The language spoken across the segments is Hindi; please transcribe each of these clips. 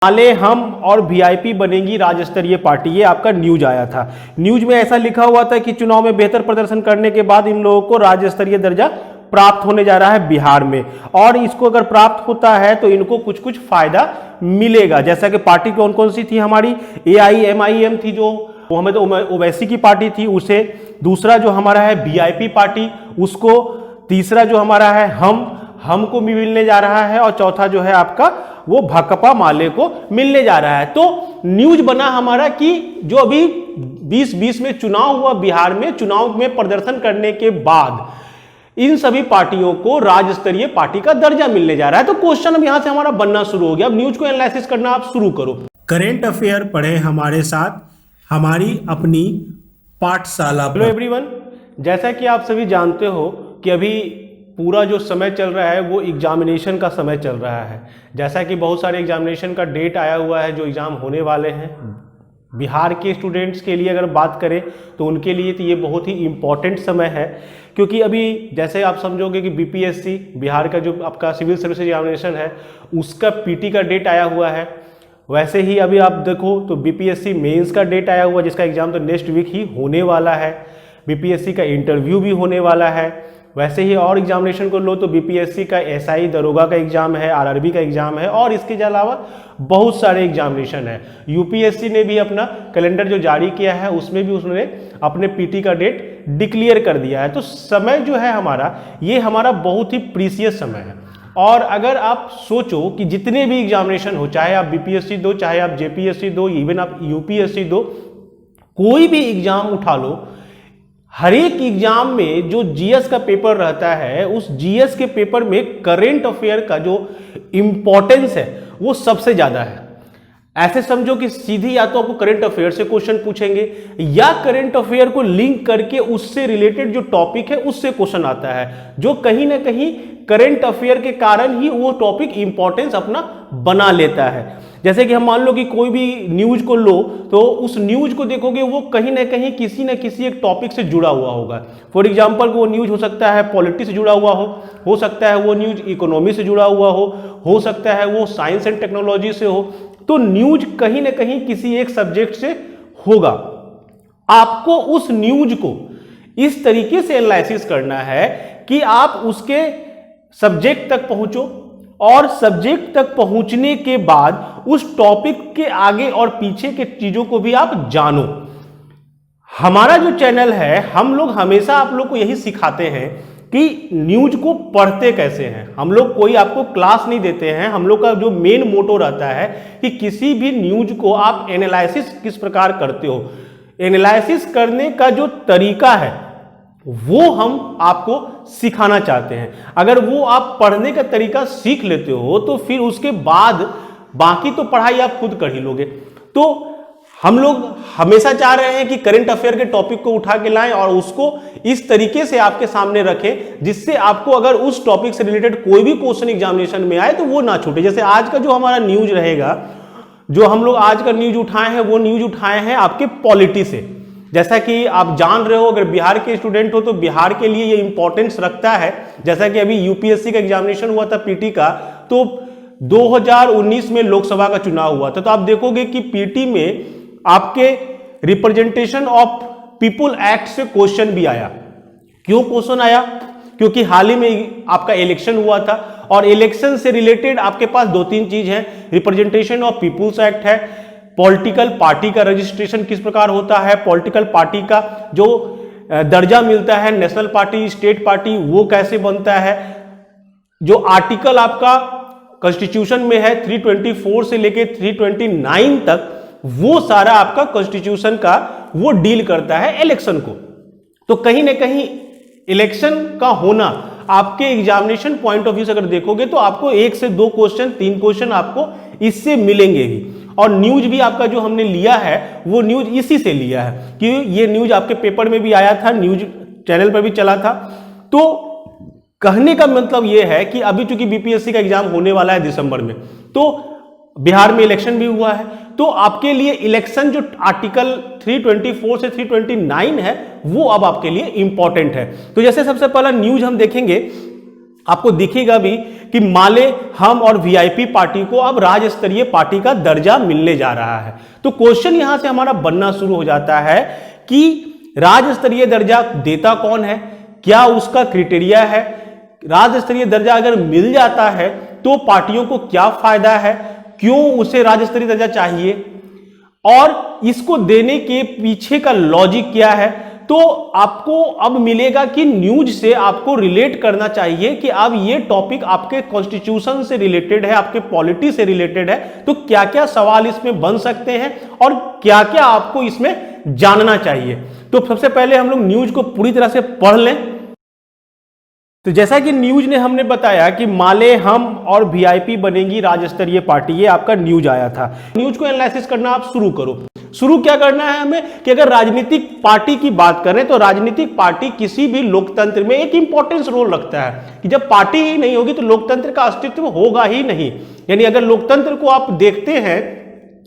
माले हम और वीआईपी बनेगी राज्य स्तरीय पार्टी, ये आपका न्यूज आया था। न्यूज में ऐसा लिखा हुआ था कि चुनाव में बेहतर प्रदर्शन करने के बाद इन लोगों को राज्य स्तरीय दर्जा प्राप्त होने जा रहा है बिहार में, और इसको अगर प्राप्त होता है तो इनको कुछ कुछ फायदा मिलेगा। जैसा कि पार्टी कौन कौन सी थी हमारी, AIMIM थी जो मोहम्मद ओवैसी की पार्टी थी उसे, दूसरा जो हमारा है वीआईपी पार्टी उसको, तीसरा जो हमारा है हमको भी मिलने जा रहा है, और चौथा जो है आपका वो भाकपा माले को मिलने जा रहा है। तो न्यूज बना हमारा कि जो अभी 2020 में चुनाव हुआ बिहार में, चुनाव में प्रदर्शन करने के बाद इन सभी पार्टियों को राज्य स्तरीय पार्टी का दर्जा मिलने जा रहा है। तो क्वेश्चन अब यहां से हमारा बनना शुरू हो गया। अब न्यूज को एनालिसिस करना आप शुरू करो। करेंट अफेयर पढ़े हमारे साथ हमारी अपनी पाठशाला पर। हेलो एवरीवन, जैसा कि आप सभी जानते हो कि अभी पूरा जो समय चल रहा है वो एग्जामिनेशन का समय चल रहा है। जैसा कि बहुत सारे एग्जामिनेशन का डेट आया हुआ है जो एग्ज़ाम होने वाले हैं। बिहार के स्टूडेंट्स के लिए अगर बात करें तो उनके लिए तो ये बहुत ही इम्पॉर्टेंट समय है, क्योंकि अभी जैसे आप समझोगे कि BPSC बिहार का जो आपका सिविल सर्विस एग्जामिनेशन है उसका PT का डेट आया हुआ है। वैसे ही अभी आप देखो तो BPSC मेंस का डेट आया हुआ है जिसका एग्ज़ाम तो नेक्स्ट वीक ही होने वाला है। BPSC का इंटरव्यू भी होने वाला है। वैसे ही और एग्जामिनेशन को लो तो BPSC का SI दरोगा का एग्जाम है, RRB का एग्जाम है, और इसके अलावा बहुत सारे एग्जामिनेशन है। UPSC ने भी अपना कैलेंडर जो जारी किया है उसमें भी उसने अपने PT का डेट डिक्लेयर कर दिया है। तो समय जो है हमारा ये हमारा बहुत ही प्रीसियस समय है। और अगर आप सोचो कि जितने भी एग्जामिनेशन हो, चाहे आप BPSC दो, चाहे आप JPSC दो, इवन आप UPSC दो, कोई भी एग्जाम उठा लो, हर एक एग्जाम में जो GS का पेपर रहता है उस GS के पेपर में करेंट अफेयर का जो इंपॉर्टेंस है वो सबसे ज्यादा है। ऐसे समझो कि सीधी या तो आपको करंट अफेयर से क्वेश्चन पूछेंगे या करंट अफेयर को लिंक करके उससे रिलेटेड जो टॉपिक है उससे क्वेश्चन आता है, जो कहीं ना कहीं करंट अफेयर के कारण ही वो टॉपिक इंपॉर्टेंस अपना बना लेता है। जैसे कि हम मान लो कि कोई भी न्यूज को लो तो उस न्यूज को देखोगे वो कहीं ना कहीं किसी न किसी एक टॉपिक से जुड़ा हुआ होगा। फॉर एग्जांपल वो न्यूज हो सकता है पॉलिटिक्स से जुड़ा हुआ हो सकता है वो न्यूज इकोनॉमी से जुड़ा हुआ हो सकता है वो साइंस एंड टेक्नोलॉजी से हो। तो न्यूज कहीं ना कहीं किसी एक सब्जेक्ट से होगा। आपको उस न्यूज को इस तरीके से एनालिसिस करना है कि आप उसके सब्जेक्ट तक पहुंचो, और सब्जेक्ट तक पहुंचने के बाद उस टॉपिक के आगे और पीछे के चीजों को भी आप जानो। हमारा जो चैनल है हम लोग हमेशा आप लोग को यही सिखाते हैं कि न्यूज को पढ़ते कैसे हैं। हम लोग कोई आपको क्लास नहीं देते हैं। हम लोग का जो मेन मोटो रहता है कि किसी भी न्यूज को आप एनालिसिस किस प्रकार करते हो, एनालिसिस करने का जो तरीका है वो हम आपको सिखाना चाहते हैं। अगर वो आप पढ़ने का तरीका सीख लेते हो तो फिर उसके बाद बाकी तो पढ़ाई आप खुद कर ही लोगे। तो हम लोग हमेशा चाह रहे हैं कि करंट अफेयर के टॉपिक को उठा के लाएं और उसको इस तरीके से आपके सामने रखें जिससे आपको अगर उस टॉपिक से रिलेटेड कोई भी क्वेश्चन एग्जामिनेशन में आए तो वो ना छूटे। जैसे आज का जो हमारा न्यूज रहेगा, जो हम लोग आज का न्यूज उठाए हैं वो न्यूज उठाए हैं आपके पॉलिटी से। जैसा कि आप जान रहे हो अगर बिहार के स्टूडेंट हो तो बिहार के लिए ये इंपॉर्टेंस रखता है। जैसा कि अभी UPSC का एग्जामिनेशन हुआ था PT का, तो 2019 में लोकसभा का चुनाव हुआ था। तो आप देखोगे कि PT में आपके रिप्रेजेंटेशन ऑफ पीपुल एक्ट से क्वेश्चन भी आया। क्यों क्वेश्चन आया? क्योंकि हाल ही में आपका इलेक्शन हुआ था और इलेक्शन से रिलेटेड आपके पास 2-3 चीज है। रिप्रेजेंटेशन ऑफ पीपुल्स एक्ट है, पॉलिटिकल पार्टी का रजिस्ट्रेशन किस प्रकार होता है, पॉलिटिकल पार्टी का जो दर्जा मिलता है, नेशनल पार्टी, स्टेट पार्टी, वो कैसे बनता है, जो आर्टिकल आपका कॉन्स्टिट्यूशन में है 324 से लेके 329 तक, वो सारा आपका कॉन्स्टिट्यूशन का वो डील करता है इलेक्शन को। तो कहीं ना कहीं इलेक्शन का होना आपके एग्जामिनेशन पॉइंट ऑफ व्यू से अगर देखोगे तो आपको 1 से 2 क्वेश्चन 3 क्वेश्चन आपको इससे मिलेंगे ही। और न्यूज भी आपका जो हमने लिया है वो न्यूज इसी से लिया है कि ये न्यूज आपके पेपर में भी आया था, न्यूज चैनल पर भी चला था। तो कहने का मतलब ये है कि अभी चूंकि BPSC का एग्जाम होने वाला है दिसंबर में, तो बिहार में इलेक्शन भी हुआ है, तो आपके लिए इलेक्शन जो आर्टिकल 324 से 329 है वो अब आपके लिए इंपॉर्टेंट है। तो जैसे सबसे पहला न्यूज हम देखेंगे आपको दिखेगा भी कि माले, हम और वीआईपी पार्टी को अब राज्य स्तरीय पार्टी का दर्जा मिलने जा रहा है। तो क्वेश्चन यहां से हमारा बनना शुरू हो जाता है कि राज्य स्तरीय दर्जा देता कौन है, क्या उसका क्राइटेरिया है, राज्य स्तरीय दर्जा अगर मिल जाता है तो पार्टियों को क्या फायदा है, क्यों उसे राज्य स्तरीय दर्जा चाहिए, और इसको देने के पीछे का लॉजिक क्या है। तो आपको अब मिलेगा कि न्यूज से आपको रिलेट करना चाहिए कि अब ये टॉपिक आपके कॉन्स्टिट्यूशन से रिलेटेड है, आपके पॉलिटी से रिलेटेड है, तो क्या क्या सवाल इसमें बन सकते हैं और क्या क्या आपको इसमें जानना चाहिए। तो सबसे पहले हम लोग न्यूज को पूरी तरह से पढ़ लें। तो जैसा कि न्यूज ने हमने बताया कि माले, हम और वीआईपी बनेंगी राज्य स्तरीय पार्टी, ये आपका न्यूज आया था। न्यूज को एनालिसिस करना आप शुरू करो। शुरू क्या करना है हमें कि अगर राजनीतिक पार्टी की बात करें तो राजनीतिक पार्टी किसी भी लोकतंत्र में एक इंपॉर्टेंस रोल रखता है कि जब पार्टी ही नहीं होगी तो लोकतंत्र का अस्तित्व होगा ही नहीं। यानी अगर लोकतंत्र को आप देखते हैं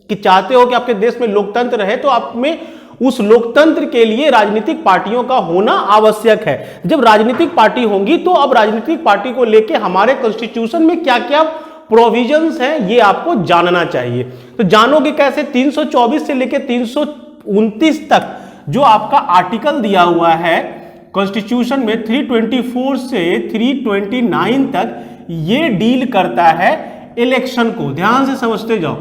कि चाहते हो कि आपके देश में लोकतंत्र रहे तो आप में उस लोकतंत्र के लिए राजनीतिक पार्टियों का होना आवश्यक है। जब राजनीतिक पार्टी होंगी तो अब राजनीतिक पार्टी को लेके हमारे कॉन्स्टिट्यूशन में क्या क्या प्रोविजंस हैं ये आपको जानना चाहिए। तो जानोगे कैसे, 324 से लेकर 329 तक जो आपका आर्टिकल दिया हुआ है कॉन्स्टिट्यूशन में, 324 से 329 तक ये डील करता है इलेक्शन को। ध्यान से समझते जाओ,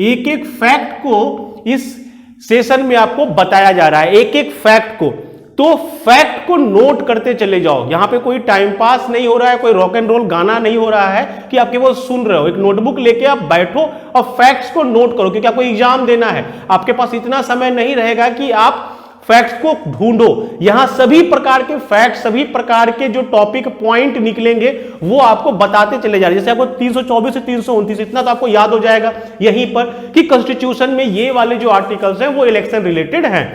एक एक फैक्ट को इस सेशन में आपको बताया जा रहा है, एक एक फैक्ट को। तो फैक्ट को नोट करते चले जाओ। यहां पे कोई टाइम पास नहीं हो रहा है, कोई रॉक एंड रोल गाना नहीं हो रहा है कि आप केवल सुन रहे हो। एक नोटबुक लेके आप बैठो और फैक्ट्स को नोट करो, क्योंकि आपको एग्जाम देना है। आपके पास इतना समय नहीं रहेगा कि आप फैक्ट्स को ढूंढो। यहां सभी प्रकार के फैक्ट, सभी प्रकार के जो टॉपिक पॉइंट निकलेंगे वो आपको बताते चले जा रहे हैं। जैसे आपको 324 से 329 इतना तो आपको याद हो जाएगा यहीं पर कि कॉन्स्टिट्यूशन में ये वाले जो आर्टिकल्स हैं वो इलेक्शन रिलेटेड हैं।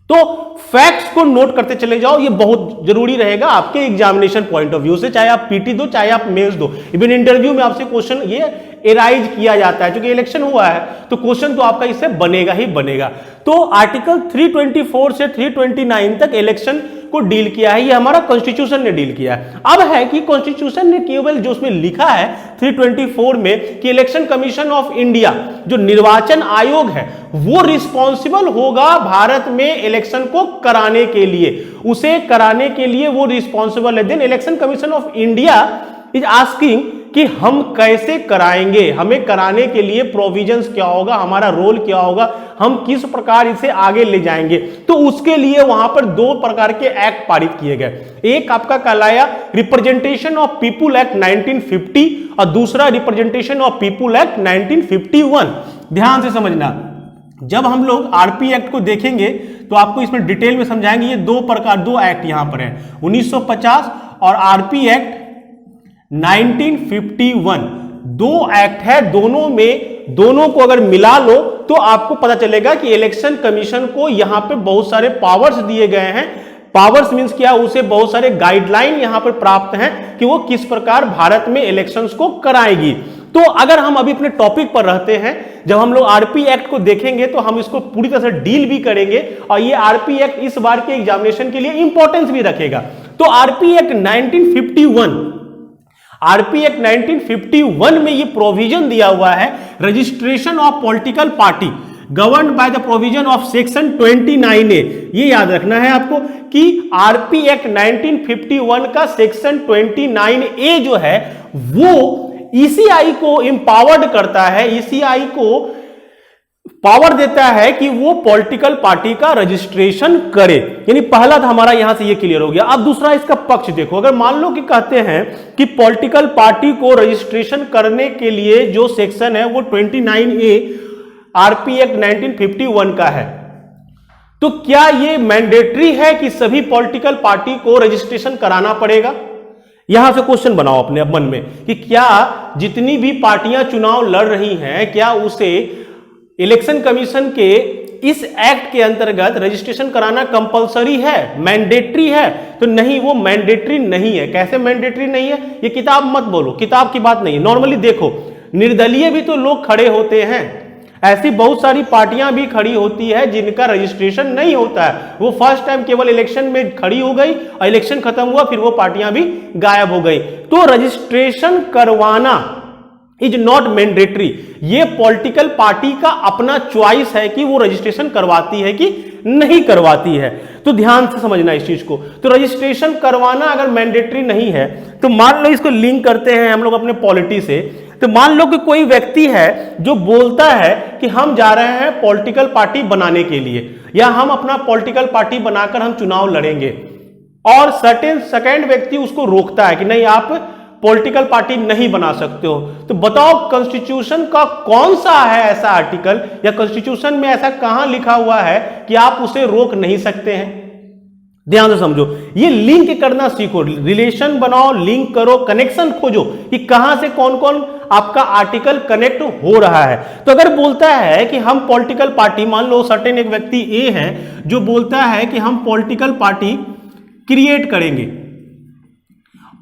तो फैक्ट्स को नोट करते चले जाओ, ये बहुत जरूरी रहेगा आपके एग्जामिनेशन पॉइंट ऑफ व्यू से, चाहे आप पीटी दो चाहे आप मेंस दो। इवन इंटरव्यू में आपसे क्वेश्चन ये एराइज किया जाता है, क्योंकि इलेक्शन हुआ है तो क्वेश्चन तो आपका इससे बनेगा ही बनेगा। तो आर्टिकल 324 से 329 तक इलेक्शन को डील किया है, ये हमारा कॉन्स्टिट्यूशन ने डील किया है। अब है कि कॉन्स्टिट्यूशन ने केवल जो उसमें लिखा है 324 में कि इलेक्शन कमीशन ऑफ इंडिया, जो निर्वाचन आयोग है, वो रिस्पॉन्सिबल होगा भारत में इलेक्शन को कराने के लिए, उसे कराने के लिए वो रिस्पॉन्सिबल है। Then Election Commission of India is asking कि हम कैसे कराएंगे, हमें कराने के लिए प्रोविजंस क्या होगा, हमारा रोल क्या होगा, हम किस प्रकार इसे आगे ले जाएंगे। तो उसके लिए वहां पर दो प्रकार के एक्ट पारित किए गए। एक आपका कहलाया रिप्रेजेंटेशन ऑफ पीपुल एक्ट 1950 और दूसरा रिप्रेजेंटेशन ऑफ पीपुल एक्ट 1951। ध्यान से समझना, जब हम लोग आरपी एक्ट को देखेंगे तो आपको इसमें डिटेल में समझाएंगे। ये दो एक्ट यहां पर है, 1950 और आरपी एक्ट 1951। दो एक्ट है, दोनों को अगर मिला लो तो आपको पता चलेगा कि इलेक्शन कमीशन को यहां पे बहुत सारे पावर्स दिए गए हैं। पावर्स मींस क्या, उसे बहुत सारे गाइडलाइन यहां पर प्राप्त हैं कि वो किस प्रकार भारत में इलेक्शंस को कराएगी। तो अगर हम अभी अपने टॉपिक पर रहते हैं, जब हम लोग आरपी एक्ट को देखेंगे तो हम इसको पूरी तरह से डील भी करेंगे और ये आरपी एक्ट इस बार के एग्जामिनेशन के लिए इंपॉर्टेंस भी रखेगा। तो आरपी एक्ट 1951 में ये प्रोविजन दिया हुआ है, registration of political party governed by the provision of section 29A। ये याद रखना है आपको कि आरपी एक्ट 1951 का सेक्शन 29A जो है वो ईसीआई को एम्पावर्ड करता है, ईसीआई को पावर देता है कि वो पॉलिटिकल पार्टी का रजिस्ट्रेशन करे। यानी पहला था हमारा, यहां से ये क्लियर हो गया। अब दूसरा इसका पक्ष देखो, अगर मान लो कि कहते हैं कि पॉलिटिकल पार्टी को रजिस्ट्रेशन करने के लिए जो सेक्शन है वो 29A आरपी एक्ट 1951 का है, तो क्या ये मैंडेटरी है कि सभी पॉलिटिकल पार्टी को रजिस्ट्रेशन कराना पड़ेगा? यहां से क्वेश्चन बनाओ अपने मन में कि क्या जितनी भी पार्टियां चुनाव लड़ रही हैं, क्या उसे इलेक्शन कमीशन के इस एक्ट के अंतर्गत रजिस्ट्रेशन कराना कंपलसरी है, मैंडेटरी है? तो नहीं, वो मैंडेटरी नहीं है। कैसे मैंडेटरी नहीं है? ये किताब मत बोलो, किताब की बात नहीं। नॉर्मली देखो, निर्दलीय भी तो लोग खड़े होते हैं, ऐसी बहुत सारी पार्टियां भी खड़ी होती है जिनका रजिस्ट्रेशन नहीं होता है। वो फर्स्ट टाइम केवल इलेक्शन में खड़ी हो गई और इलेक्शन खत्म हुआ, फिर वो पार्टियां भी गायब हो गई। तो तो रजिस्ट्रेशन करवाना इज नॉट मैंडेटरी। ये पॉलिटिकल पार्टी का अपना चॉइस है कि वो रजिस्ट्रेशन करवाती है कि नहीं करवाती है। तो ध्यान से समझना इस चीज को। तो रजिस्ट्रेशन करवाना अगर मैंडेटरी नहीं है तो मान लो, इसको लिंक करते हैं हम लोग अपने पॉलिटी से, तो मान लो कि कोई व्यक्ति है जो बोलता है कि हम जा रहे हैं पॉलिटिकल पार्टी बनाने के लिए, या हम अपना पॉलिटिकल पार्टी बनाकर हम चुनाव लड़ेंगे, और सर्टेन सेकंड व्यक्ति उसको रोकता है कि नहीं, आप पॉलिटिकल पार्टी नहीं बना सकते हो। तो बताओ कॉन्स्टिट्यूशन का कौन सा है ऐसा आर्टिकल, या कॉन्स्टिट्यूशन में ऐसा कहां लिखा हुआ है कि आप उसे रोक नहीं सकते हैं। ध्यान से समझो, ये लिंक करना सीखो, रिलेशन बनाओ, लिंक करो, कनेक्शन खोजो कि कहां से कौन कौन आपका आर्टिकल कनेक्ट हो रहा है। तो अगर बोलता है कि हम पॉलिटिकल पार्टी, मान लो सर्टेन एक व्यक्ति ए है जो बोलता है कि हम पॉलिटिकल पार्टी क्रिएट करेंगे,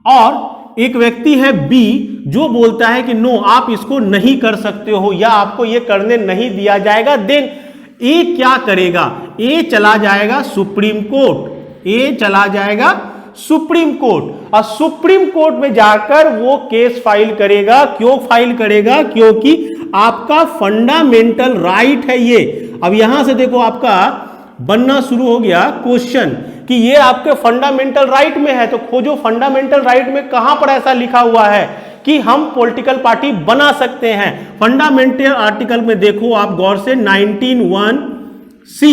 और एक व्यक्ति है बी जो बोलता है कि नो, आप इसको नहीं कर सकते हो या आपको ये करने नहीं दिया जाएगा, देन ए क्या करेगा, ए चला जाएगा सुप्रीम कोर्ट, ए चला जाएगा सुप्रीम कोर्ट, और सुप्रीम कोर्ट में जाकर वो केस फाइल करेगा। क्यों फाइल करेगा? क्योंकि आपका फंडामेंटल राइट है ये। अब यहां से देखो आपका बनना शुरू हो गया क्वेश्चन कि ये आपके फंडामेंटल राइट में है, तो खोजो फंडामेंटल राइट में कहां पर ऐसा लिखा हुआ है कि हम पॉलिटिकल पार्टी बना सकते हैं। फंडामेंटल आर्टिकल में देखो आप गौर से 91C,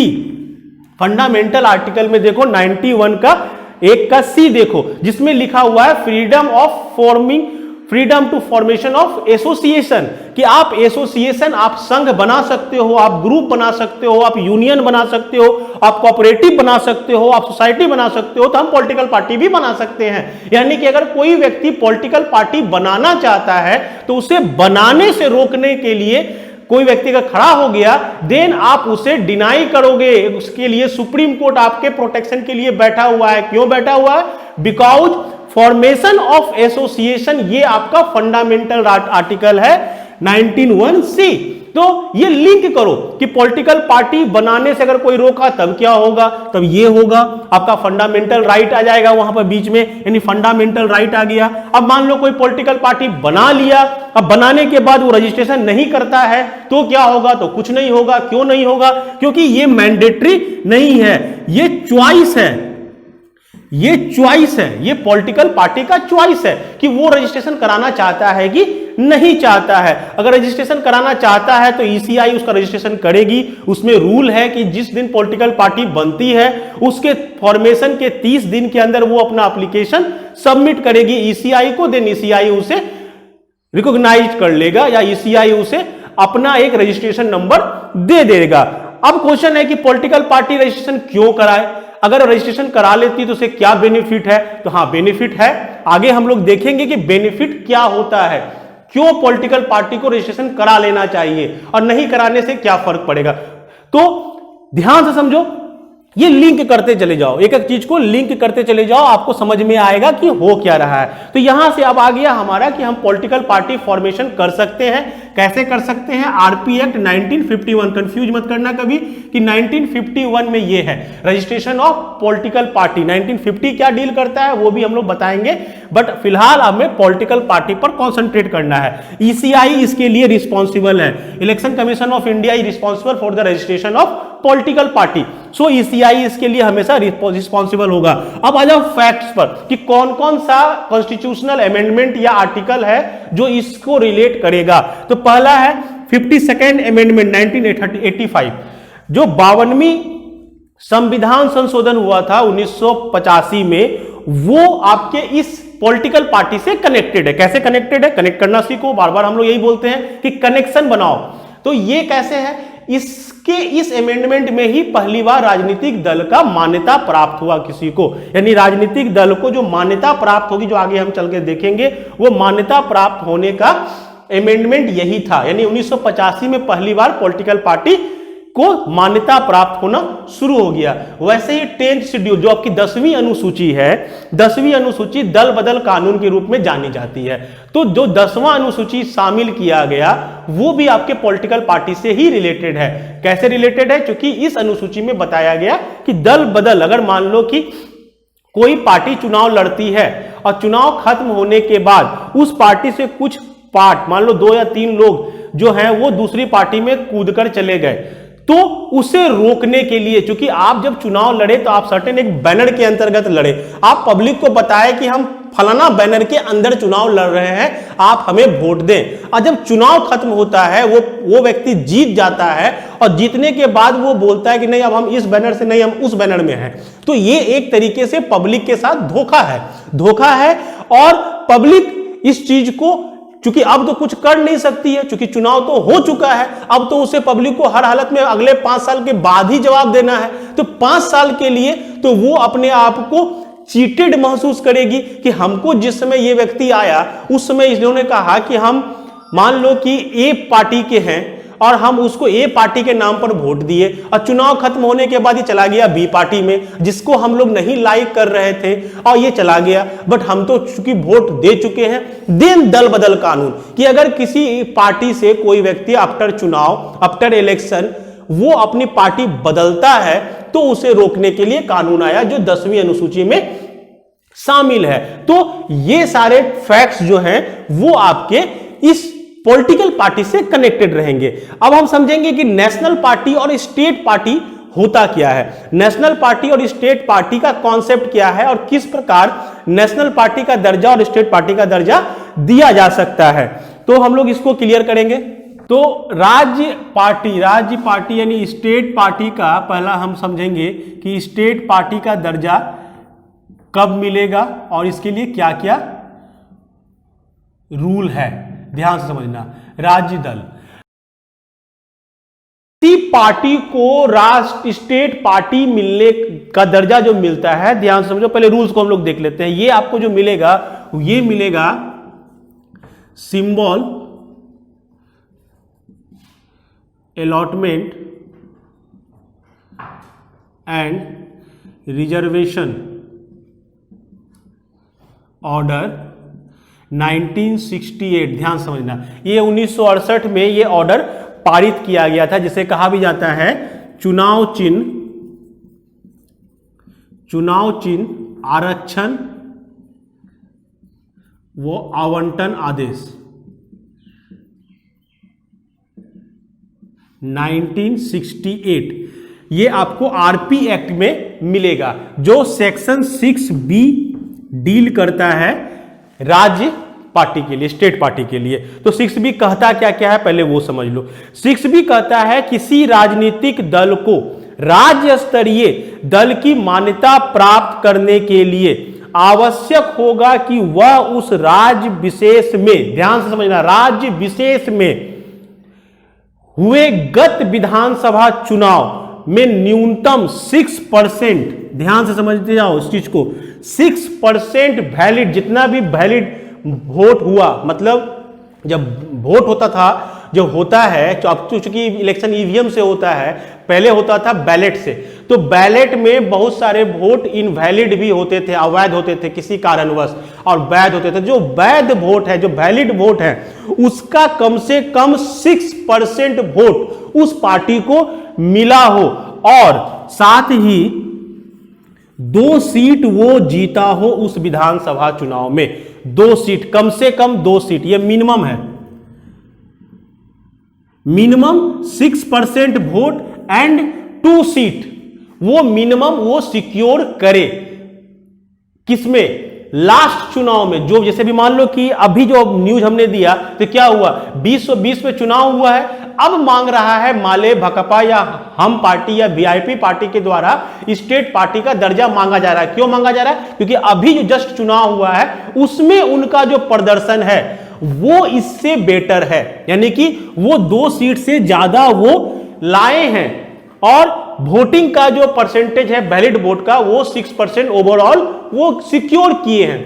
फंडामेंटल आर्टिकल में देखो 91 का एक का सी देखो, जिसमें लिखा हुआ है freedom to formation of association, कि आप एसोसिएशन, आप संघ बना सकते हो, आप ग्रुप बना सकते हो, आप यूनियन बना सकते हो, आप कोऑपरेटिव बना सकते हो, आप सोसाइटी बना सकते हो, तो हम पॉलिटिकल पार्टी भी बना सकते हैं। यानी कि अगर कोई व्यक्ति पॉलिटिकल पार्टी बनाना चाहता है तो उसे बनाने से रोकने के लिए कोई व्यक्ति का खड़ा हो गया, देन आप उसे डिनाई करोगे। उसके लिए सुप्रीम कोर्ट आपके प्रोटेक्शन के लिए बैठा हुआ है। क्यों बैठा हुआ है? बिकॉज फॉर्मेशन ऑफ एसोसिएशन, ये आपका फंडामेंटल आर्टिकल है 91C। तो ये लिंक करो कि पॉलिटिकल पार्टी बनाने से अगर कोई रोका तब क्या होगा, तब ये होगा, आपका फंडामेंटल राइट आ जाएगा वहां पर बीच में, यानी फंडामेंटल राइट आ गया। अब मान लो कोई पॉलिटिकल पार्टी बना लिया, अब बनाने के बाद वो रजिस्ट्रेशन नहीं करता है तो क्या होगा? तो कुछ नहीं होगा। क्यों नहीं होगा? क्योंकि ये मैंडेटरी नहीं है, ये च्वाइस है, ये च्वाइस है, ये पॉलिटिकल पार्टी का च्वाइस है कि वो रजिस्ट्रेशन कराना चाहता है कि नहीं चाहता है। अगर रजिस्ट्रेशन कराना चाहता है तो ईसीआई उसका रजिस्ट्रेशन करेगी। उसमें रूल है कि जिस दिन पॉलिटिकल पार्टी बनती है उसके फॉर्मेशन के 30 दिन के अंदर वो अपना एप्लीकेशन सबमिट करेगी ईसीआई को, देन ईसीआई उसे रिकॉग्नाइज कर लेगा या ईसीआई उसे अपना एक रजिस्ट्रेशन नंबर दे देगा। अब क्वेश्चन है कि पॉलिटिकल पार्टी रजिस्ट्रेशन क्यों कराए? अगर रजिस्ट्रेशन करा लेती तो उसे क्या बेनिफिट है? तो हाँ, बेनिफिट है। आगे हम लोग देखेंगे कि बेनिफिट क्या होता है, क्यों पॉलिटिकल पार्टी को रजिस्ट्रेशन करा लेना चाहिए और नहीं कराने से क्या फर्क पड़ेगा। तो ध्यान से समझो, ये लिंक करते चले जाओ, एक एक चीज को लिंक करते चले जाओ, आपको समझ में आएगा कि हो क्या रहा है। तो यहां से अब आ गया हमारा कि हम पॉलिटिकल पार्टी फॉर्मेशन कर सकते हैं। कैसे कर सकते हैं? आरपी एक्ट 1951, कंफ्यूज मत करना कभी कि 1951 में ये है रजिस्ट्रेशन ऑफ पॉलिटिकल पार्टी। 1950 क्या डील करता है वो भी हम लोग बताएंगे, बट फिलहाल हमें पॉलिटिकल पार्टी पर कॉन्सेंट्रेट करना है। ईसीआई इसके लिए रिस्पॉन्सिबल है, election Commission of India is responsible for the registration of political party, so ECI इसके लिए हमेशा रिस्पॉन्सिबल होगा। अब आ जाओ फैक्ट्स पर कि कौन कौन सा कॉन्स्टिट्यूशनल अमेंडमेंट या आर्टिकल है जो इसको रिलेट करेगा। तो पहला है 52nd अमेंडमेंट 1985, जो 52वीं संविधान संशोधन हुआ था 1985 में, वो आपके इस पॉलिटिकल पार्टी से कनेक्टेड है। कैसे कनेक्टेड है? कनेक्ट करना सीखो, बार बार हम लोग यही बोलते हैं कि कनेक्शन बनाओ। तो ये कैसे है? इसके इस अमेंडमेंट में ही पहली बार राजनीतिक दल का मान्यता प्राप्त हुआ किसी को, यानी राजनीतिक दल को जो मान्यता प्राप्त होगी, जो आगे हम चल के देखेंगे, वो मान्यता प्राप्त होने का अमेंडमेंट यही था। यानी 1985 में पहली बार पॉलिटिकल पार्टी को मान्यता प्राप्त होना शुरू हो गया। वैसे ही 10th शेड्यूल जो आपकी 10वीं अनुसूची है, 10वीं अनुसूची दल बदल कानून के रूप में जानी जाती है। तो जो 10वां अनुसूची शामिल किया गया वो भी आपके पॉलिटिकल पार्टी से ही रिलेटेड है। कैसे रिलेटेड है? क्योंकि इस अनुसूची में बताया गया कि दल बदल, अगर मान लो कि कोई पार्टी चुनाव लड़ती है और चुनाव खत्म होने के बाद उस पार्टी से कुछ पार्ट, मान लो 2 या 3 लोग जो हैं वो दूसरी पार्टी में कूदकर चले गए, तो उसे रोकने के लिए, क्योंकि आप जब चुनाव लड़े तो आप सर्टेन एक बैनर के अंतर्गत लड़े, आप पब्लिक को बताए कि हम फलाना बैनर के अंदर चुनाव लड़ रहे हैं, आप हमें वोट दें। और जब चुनाव खत्म होता है, वो व्यक्ति जीत जाता है और जीतने के बाद वो बोलता है कि नहीं अब हम इस बैनर से नहीं, हम उस बैनर में हैं, तो ये एक तरीके से पब्लिक के साथ धोखा है। और पब्लिक इस चीज को, क्योंकि अब तो कुछ कर नहीं सकती है, क्योंकि चुनाव तो हो चुका है, अब तो उसे पब्लिक को हर हालत में अगले 5 साल के बाद ही जवाब देना है, तो 5 साल के लिए तो वो अपने आप को चीटेड महसूस करेगी कि हमको जिस समय ये व्यक्ति आया उस समय इन्होंने कहा कि हम मान लो कि ए पार्टी के हैं और हम उसको ए पार्टी के नाम पर वोट दिए और चुनाव खत्म होने के बाद ये चला गया बी पार्टी में, जिसको हम लोग नहीं लाइक कर रहे थे और ये चला गया। बट हम तो चूंकि वोट दे चुके हैं, देन दल बदल कानून, कि अगर किसी पार्टी से कोई व्यक्ति आफ्टर चुनाव, आफ्टर इलेक्शन वो अपनी पार्टी बदलता है तो उसे रोकने के लिए कानून आया जो 10वीं अनुसूची में शामिल है। तो ये सारे फैक्ट्स जो हैं वो आपके इस पॉलिटिकल पार्टी से कनेक्टेड रहेंगे। अब हम समझेंगे कि नेशनल पार्टी और स्टेट पार्टी होता क्या है, नेशनल पार्टी और स्टेट पार्टी का कॉन्सेप्ट क्या है और किस प्रकार नेशनल पार्टी का दर्जा और स्टेट पार्टी का दर्जा दिया जा सकता है। तो हम लोग इसको क्लियर करेंगे। तो राज्य पार्टी यानी स्टेट पार्टी का पहला हम समझेंगे कि स्टेट पार्टी का दर्जा कब मिलेगा और इसके लिए क्या क्या रूल है, ध्यान से समझना। राज्य दल, पार्टी को स्टेट पार्टी मिलने का दर्जा जो मिलता है, ध्यान से समझो, पहले रूल्स को हम लोग देख लेते हैं। ये आपको जो मिलेगा ये मिलेगा symbol allotment and reservation order 1968। ध्यान समझना, ये 1968 में ये ऑर्डर पारित किया गया था, जिसे कहा भी जाता है चुनाव चिन्ह आरक्षण वो आवंटन आदेश 1968। ये आपको आरपी एक्ट में मिलेगा, जो सेक्शन 6B डील करता है राज्य पार्टी के लिए, स्टेट पार्टी के लिए। तो 6B कहता क्या क्या है पहले वो समझ लो। 6B कहता है किसी राजनीतिक दल को राज्य स्तरीय दल की मान्यता प्राप्त करने के लिए आवश्यक होगा कि वह उस राज्य विशेष में, ध्यान से समझना, राज्य विशेष में हुए गत विधानसभा चुनाव में न्यूनतम 6%, ध्यान से समझते जाओ इस चीज को, 6% वैलिड, जितना भी वैलिड वोट हुआ, मतलब जब वोट होता था, जो होता है, तो अब चूंकि इलेक्शन ईवीएम से होता है, पहले होता था बैलेट से, तो बैलेट में बहुत सारे वोट इनवैलिड भी होते थे, अवैध होते थे किसी कारणवश, और वैध होते थे। जो वैध वोट है, जो वैलिड वोट है, उसका कम से कम 6% वोट उस पार्टी को मिला हो और साथ ही 2 सीट वो जीता हो उस विधानसभा चुनाव में, 2 सीट, कम से कम 2 सीट, ये मिनिमम है, मिनिमम 6% वोट एंड 2 सीट, वो मिनिमम वो सिक्योर करे। किसमें? लास्ट चुनाव में। जो जैसे भी मान लो कि अभी जो न्यूज हमने दिया तो क्या हुआ, 2020 में चुनाव हुआ है, अब मांग रहा है माले भकपा या हम पार्टी या वीआईपी पार्टी के द्वारा स्टेट पार्टी का दर्जा मांगा जा रहा है। क्यों मांगा जा रहा है? क्योंकि अभी जो जस्ट चुनाव हुआ है उसमें उनका जो प्रदर्शन है वो इससे बेटर है, यानी कि वो 2 सीट से ज्यादा वो लाए हैं और वोटिंग का जो परसेंटेज है वैलिड वोट का वो 6% ओवरऑल वो सिक्योर किए हैं।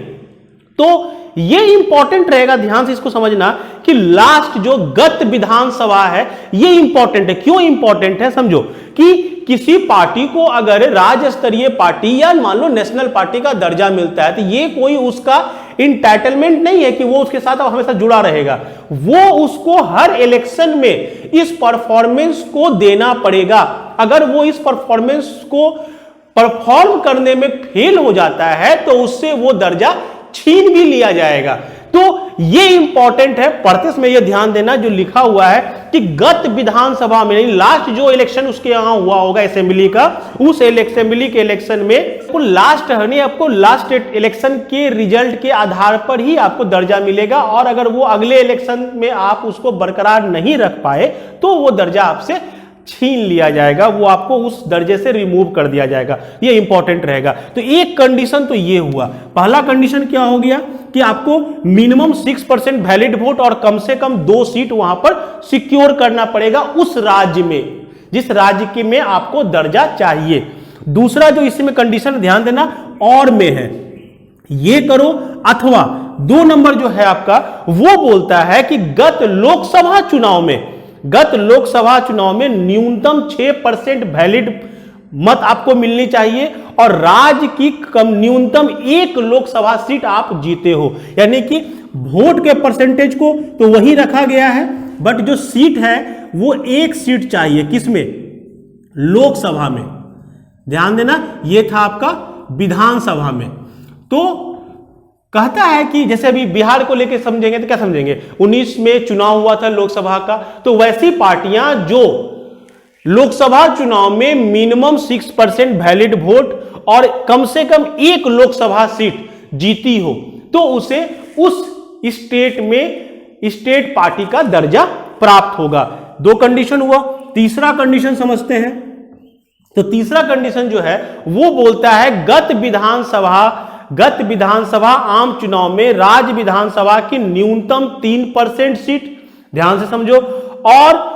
तो ये इंपॉर्टेंट रहेगा, ध्यान से इसको समझना कि लास्ट जो गत विधानसभा है ये इंपॉर्टेंट है। क्यों इंपॉर्टेंट है समझो, कि किसी पार्टी को अगर राज्य स्तरीय पार्टी या मान लो नेशनल पार्टी का दर्जा मिलता है तो ये कोई उसका इंटाइटलमेंट नहीं है कि वो उसके साथ हमेशा जुड़ा रहेगा, वो उसको हर इलेक्शन में इस परफॉर्मेंस को देना पड़ेगा। अगर वो इस परफॉर्मेंस को परफॉर्म करने में फेल हो जाता है तो उससे वो दर्जा छीन भी लिया जाएगा। तो ये इंपॉर्टेंट है, पढ़ते समय ये ध्यान देना जो लिखा हुआ है कि गत विधानसभा में, यानी लास्ट जो इलेक्शन उसके यहां हुआ होगा असेंबली का, उस असेंबली के इलेक्शन में आपको लास्ट इलेक्शन के रिजल्ट के आधार पर ही आपको दर्जा मिलेगा, और अगर वो अगले इलेक्शन में आप उसको बरकरार नहीं रख पाए तो वो दर्जा आपसे छीन लिया जाएगा, वो आपको उस दर्जे से रिमूव कर दिया जाएगा। ये इंपॉर्टेंट रहेगा। तो एक कंडीशन तो ये हुआ। पहला कंडीशन क्या हो गया कि आपको मिनिमम 6% वैलिड वोट और कम से कम 2 सीट वहां पर सिक्योर करना पड़ेगा उस राज्य में, जिस राज्य के में आपको दर्जा चाहिए। दूसरा जो इसमें कंडीशन ध्यान देना और में है, ये करो, अथवा 2 नंबर जो है आपका वो बोलता है कि गत लोकसभा चुनाव में न्यूनतम 6% वैलिड मत आपको मिलनी चाहिए और राज्य की न्यूनतम 1 लोकसभा सीट आप जीते हो। यानी कि वोट के परसेंटेज को तो वही रखा गया है, बट जो सीट है वो 1 सीट चाहिए, किसमें? लोकसभा में। ध्यान देना, ये था आपका विधानसभा में। तो कहता है कि जैसे अभी बिहार को लेकर समझेंगे तो क्या समझेंगे, 19 में चुनाव हुआ था लोकसभा का, तो वैसी पार्टियां जो लोकसभा चुनाव में मिनिमम 6% वैलिड वोट और कम से कम 1 लोकसभा सीट जीती हो तो उसे उस स्टेट में स्टेट पार्टी का दर्जा प्राप्त होगा। 2 कंडीशन हुआ। तीसरा कंडीशन समझते हैं। तो तीसरा कंडीशन जो है वो बोलता है गत विधानसभा आम चुनाव में राज्य विधानसभा की न्यूनतम 3% सीट, ध्यान से समझो, और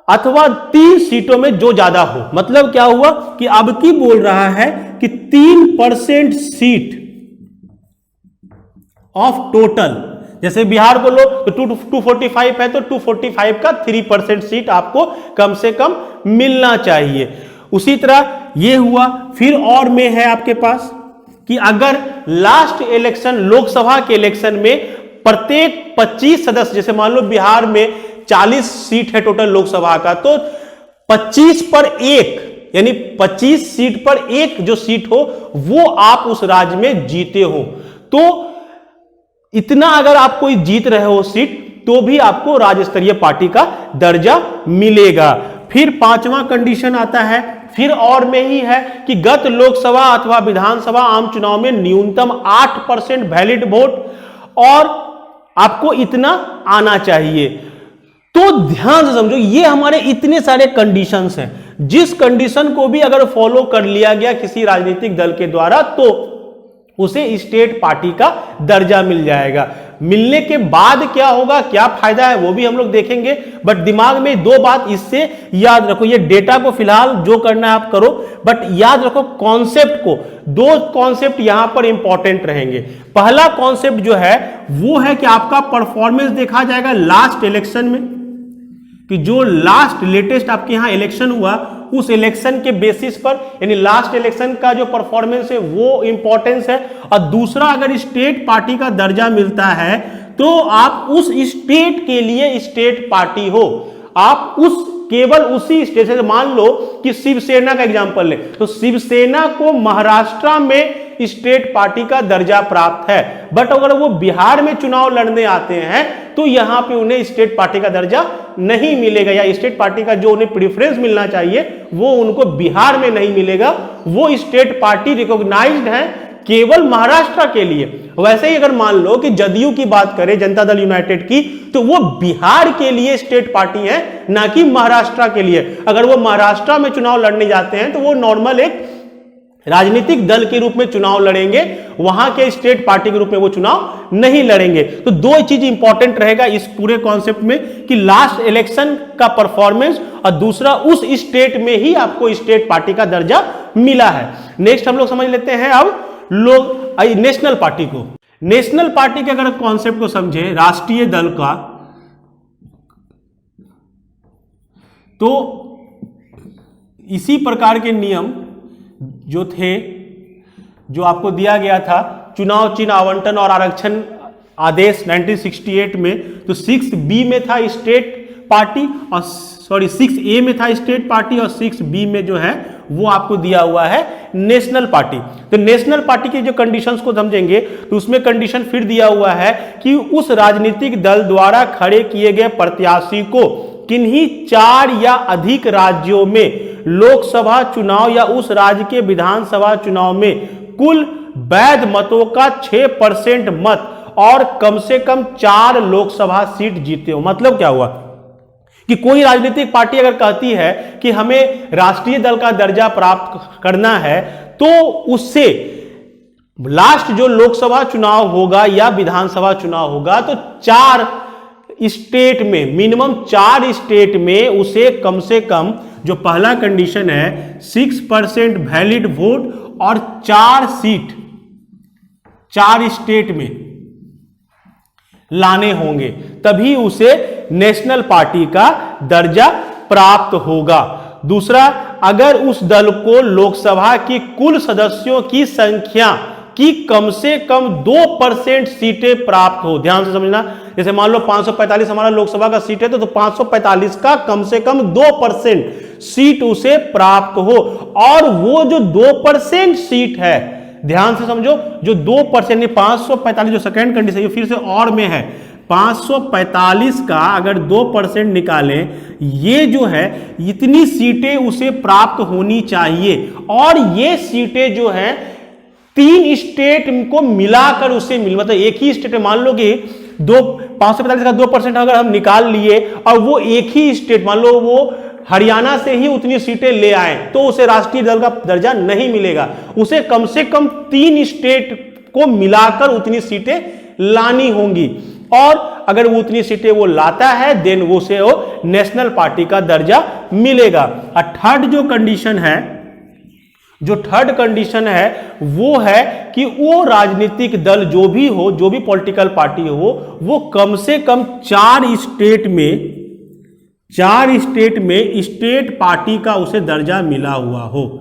अथवा 3 सीटों में जो ज्यादा हो। मतलब क्या हुआ कि अब की बोल रहा है कि 3% सीट ऑफ टोटल, जैसे बिहार को लो तो 245 है तो 245 का 3% सीट आपको कम से कम मिलना चाहिए। उसी तरह ये हुआ। फिर और में है आपके पास कि अगर लास्ट इलेक्शन लोकसभा के इलेक्शन में प्रत्येक 25 सदस्य, जैसे मान लो बिहार में 40 सीट है टोटल लोकसभा का, तो 25 पर 1 यानी 25 सीट पर 1 जो सीट हो वो आप उस राज्य में जीते हो, तो इतना अगर आप कोई जीत रहे हो सीट तो भी आपको राज्य स्तरीय पार्टी का दर्जा मिलेगा। फिर 5वां कंडीशन आता है, फिर और में ही है कि गत लोकसभा अथवा विधानसभा आम चुनाव में न्यूनतम 8% वैलिड वोट और आपको इतना आना चाहिए। तो ध्यान से समझो, ये हमारे इतने सारे कंडीशंस हैं, जिस कंडीशन को भी अगर फॉलो कर लिया गया किसी राजनीतिक दल के द्वारा तो उसे स्टेट पार्टी का दर्जा मिल जाएगा। मिलने के बाद क्या होगा, क्या फायदा है, वो भी हम लोग देखेंगे। बट दिमाग में 2 बात इससे याद रखो, ये डेटा को फिलहाल जो करना है आप करो, बट याद रखो कॉन्सेप्ट को। 2 कॉन्सेप्ट यहां पर इंपॉर्टेंट रहेंगे। पहला कॉन्सेप्ट जो है वो है कि आपका परफॉर्मेंस देखा जाएगा लास्ट इलेक्शन में, कि जो लास्ट लेटेस्ट आपके यहां इलेक्शन हुआ उस इलेक्शन के बेसिस पर, यानी लास्ट इलेक्शन का जो परफॉर्मेंस है वो इंपॉर्टेंस है। और दूसरा, अगर स्टेट पार्टी का दर्जा मिलता है तो आप उस स्टेट के लिए स्टेट पार्टी हो, आप केवल उसी स्टेट से। मान लो कि शिवसेना का एग्जांपल ले तो शिवसेना को महाराष्ट्र में स्टेट पार्टी का दर्जा प्राप्त है, बट अगर वो बिहार में चुनाव लड़ने आते हैं तो यहां पे उन्हें स्टेट पार्टी का दर्जा नहीं मिलेगा, या स्टेट पार्टी का जो उन्हें प्रेफरेंस मिलना चाहिए वो उनको बिहार में नहीं मिलेगा। वो स्टेट पार्टी रिकॉग्नाइज्ड है केवल महाराष्ट्र के लिए। वैसे ही अगर मान लो कि जदयू की बात करें, जनता दल यूनाइटेड की, तो वो बिहार के लिए स्टेट पार्टी है, ना कि महाराष्ट्र के लिए। अगर वो महाराष्ट्र में चुनाव लड़ने जाते हैं तो वो नॉर्मल एक राजनीतिक दल के रूप में चुनाव लड़ेंगे, वहां के स्टेट पार्टी के रूप में वो चुनाव नहीं लड़ेंगे। तो 2 चीज इंपॉर्टेंट रहेगा इस पूरे कॉन्सेप्ट में, कि लास्ट इलेक्शन का परफॉर्मेंस और दूसरा उस स्टेट में ही आपको स्टेट पार्टी का दर्जा मिला है। नेक्स्ट हम लोग समझ लेते हैं अब नेशनल पार्टी को। नेशनल पार्टी के अगर कॉन्सेप्ट को समझे, राष्ट्रीय दल का, तो इसी प्रकार के नियम जो थे, जो आपको दिया गया था चुनाव चिन्ह आवंटन और आरक्षण आदेश 1968 में, तो 6B में था स्टेट पार्टी और 6A में था स्टेट पार्टी और 6B में जो है वो आपको दिया हुआ है नेशनल पार्टी। तो नेशनल पार्टी की जो कंडीशंस को समझेंगे तो उसमें कंडीशन फिर दिया हुआ है कि उस राजनीतिक दल द्वारा खड़े किए गए प्रत्याशी को किन्हीं 4 या अधिक राज्यों में लोकसभा चुनाव या उस राज्य के विधानसभा चुनाव में कुल वैध मतों का 6% मत और कम से कम 4 लोकसभा सीट जीते हो। मतलब क्या हुआ कि कोई राजनीतिक पार्टी अगर कहती है कि हमें राष्ट्रीय दल का दर्जा प्राप्त करना है, तो उससे लास्ट जो लोकसभा चुनाव होगा या विधानसभा चुनाव होगा तो 4 स्टेट में, मिनिमम 4 स्टेट में उसे कम से कम, जो पहला कंडीशन है 6% वैलिड वोट और 4 सीट 4 स्टेट में लाने होंगे, तभी उसे नेशनल पार्टी का दर्जा प्राप्त होगा। दूसरा, अगर उस दल को लोकसभा की कुल सदस्यों की संख्या की कम से कम 2% सीटें प्राप्त हो। ध्यान से समझना, जैसे मान लो 545 हमारा लोकसभा का सीट है तो 545 का कम से कम 2% सीट उसे प्राप्त हो। और वो जो 2% सीट है, ध्यान से समझो, जो 2% 545 जो सेकेंड कंडीशन फिर से और में है, 545 का अगर 2% निकालें, ये जो है इतनी सीटें उसे प्राप्त होनी चाहिए। और ये सीटें जो हैं 3 स्टेट को मिलाकर उसे मतलब एक ही स्टेट में, मान लो कि 545 का 2% अगर हम निकाल लिए और वो एक ही स्टेट, मान लो वो हरियाणा से ही उतनी सीटें ले आए, तो उसे राष्ट्रीय दल का दर्जा नहीं मिलेगा। उसे कम से कम 3 स्टेट को मिलाकर उतनी सीटें लानी होंगी। और अगर वो उतनी सीटें वो लाता है, देन वो से वो नेशनल पार्टी का दर्जा मिलेगा। और थर्ड कंडीशन है वो है कि वो राजनीतिक दल जो भी हो, जो भी पॉलिटिकल पार्टी हो, वो कम से कम 4 स्टेट में स्टेट पार्टी का उसे दर्जा मिला हुआ हो।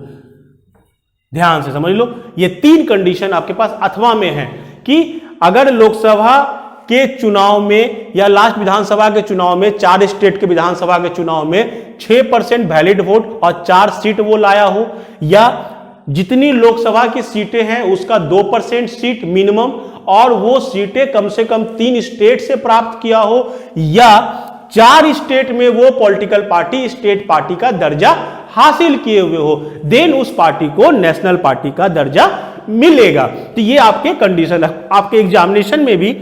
ध्यान से समझ लो, ये 3 कंडीशन आपके पास अथवा में है कि अगर लोकसभा के चुनाव में या लास्ट विधानसभा के चुनाव में, 4 स्टेट के विधानसभा के चुनाव में 6% वैलिड वोट और 4 सीट वो लाया हो, या जितनी लोकसभा की सीटें हैं उसका 2% सीट मिनिमम और वो सीटें कम से कम 3 स्टेट से प्राप्त किया हो, या 4 स्टेट में वो पॉलिटिकल पार्टी स्टेट पार्टी का दर्जा हासिल किए हुए हो, देन उस पार्टी को नेशनल पार्टी का दर्जा मिलेगा। तो ये आपके कंडीशन है। आपके एग्जामिनेशन में भी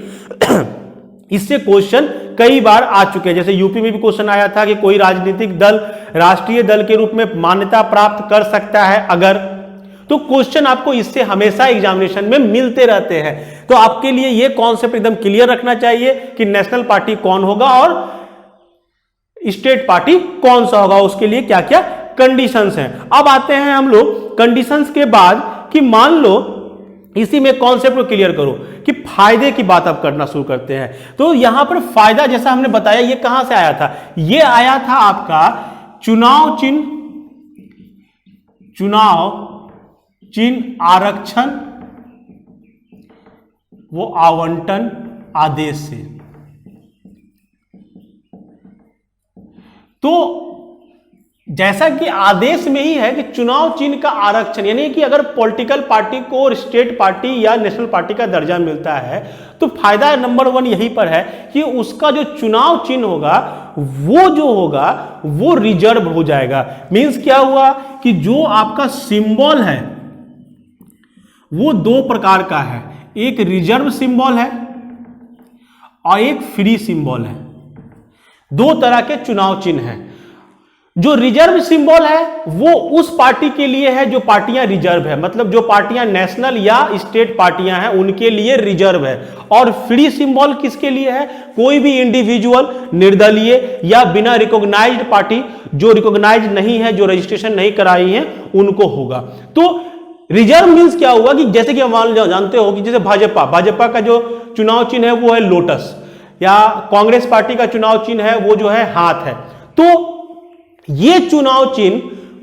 इससे क्वेश्चन कई बार आ चुके हैं। जैसे यूपी में भी क्वेश्चन आया था कि कोई राजनीतिक दल राष्ट्रीय दल के रूप में मान्यता प्राप्त कर सकता है अगर, तो क्वेश्चन आपको इससे हमेशा एग्जामिनेशन में मिलते रहते हैं। तो आपके लिए ये कॉन्सेप्ट एकदम क्लियर रखना चाहिए कि नेशनल पार्टी कौन होगा और स्टेट पार्टी कौन सा होगा, उसके लिए क्या क्या कंडीशंस हैं। अब आते हैं हम लोग कंडीशंस के बाद कि मान लो इसी में कॉन्सेप्ट को क्लियर करो कि फायदे की बात आप करना शुरू करते हैं। तो यहां पर फायदा जैसा हमने बताया, ये कहां से आया था? ये आया था आपका चुनाव चिन्ह आरक्षण वो आवंटन आदेश से। तो जैसा कि आदेश में ही है कि चुनाव चिन्ह का आरक्षण, यानी कि अगर पॉलिटिकल पार्टी को स्टेट पार्टी या नेशनल पार्टी का दर्जा मिलता है तो फायदा नंबर 1 यहीं पर है कि उसका जो चुनाव चिन्ह होगा वो जो होगा वो रिजर्व हो जाएगा। मींस क्या हुआ कि जो आपका सिंबल है वो 2 प्रकार का है, एक रिजर्व सिंबल है और एक फ्री सिंबल है। 2 तरह के चुनाव चिन्ह हैं। जो रिजर्व सिंबल है वो उस पार्टी के लिए है जो पार्टियां रिजर्व है, मतलब जो पार्टियां नेशनल या स्टेट पार्टियां हैं उनके लिए रिजर्व है। और फ्री सिंबल किसके लिए है? कोई भी इंडिविजुअल, निर्दलीय या बिना रिकॉग्नाइज्ड पार्टी, जो रिकॉग्नाइज्ड नहीं है, जो रजिस्ट्रेशन नहीं कराई है, उनको होगा। तो रिजर्व मींस क्या हुआ कि जैसे कि हम जानते हो कि जैसे भाजपा का जो चुनाव चिन्ह है वो है लोटस, या कांग्रेस पार्टी का चुनाव चिन्ह है वो जो है हाथ है। तो ये चुनाव चिन्ह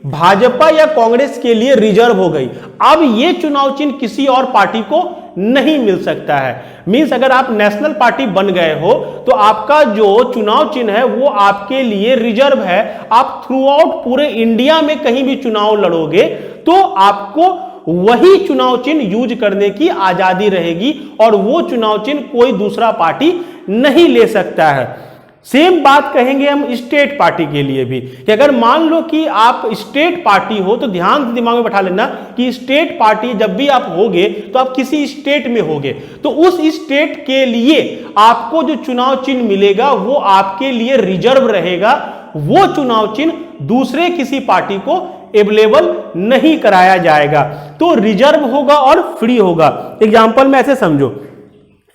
भाजपा या कांग्रेस के लिए रिजर्व हो गई। अब ये चुनाव चिन्ह किसी और पार्टी को नहीं मिल सकता है। मींस अगर आप नेशनल पार्टी बन गए हो तो आपका जो चुनाव चिन्ह है वो आपके लिए रिजर्व है। आप थ्रू आउट पूरे इंडिया में कहीं भी चुनाव लड़ोगे तो आपको वही चुनाव चिन्ह यूज करने की आजादी रहेगी और वो चुनाव चिन्ह कोई दूसरा पार्टी नहीं ले सकता है। सेम बात कहेंगे हम स्टेट पार्टी के लिए भी कि अगर मान लो कि आप स्टेट पार्टी हो तो ध्यान से दिमाग में बैठा लेना कि स्टेट पार्टी जब भी आप होगे तो आप किसी स्टेट में होगे, तो उस स्टेट के लिए आपको जो चुनाव चिन्ह मिलेगा वो आपके लिए रिजर्व रहेगा। वो चुनाव चिन्ह दूसरे किसी पार्टी को अवेलेबल नहीं कराया जाएगा, तो रिजर्व होगा और फ्री होगा। एग्जाम्पल में ऐसे समझो,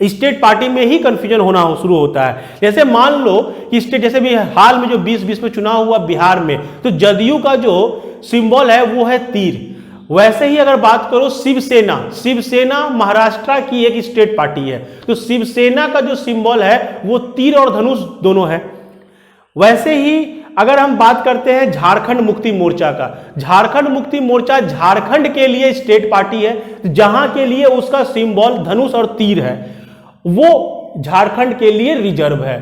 स्टेट पार्टी में ही कंफ्यूजन होना शुरू होता है। जैसे मान लो कि स्टेट, जैसे भी हाल में जो 2020 में चुनाव हुआ बिहार में, तो जदयू का जो सिंबल है वो है तीर। वैसे ही अगर बात करो शिवसेना, शिवसेना महाराष्ट्र की एक स्टेट पार्टी है, तो शिवसेना का जो सिंबल है वो तीर और धनुष दोनों है। वैसे ही अगर हम बात करते हैं झारखंड मुक्ति मोर्चा का, झारखंड मुक्ति मोर्चा झारखंड के लिए स्टेट पार्टी है, जहां के लिए उसका सिंबल धनुष और तीर है, वो झारखंड के लिए रिजर्व है।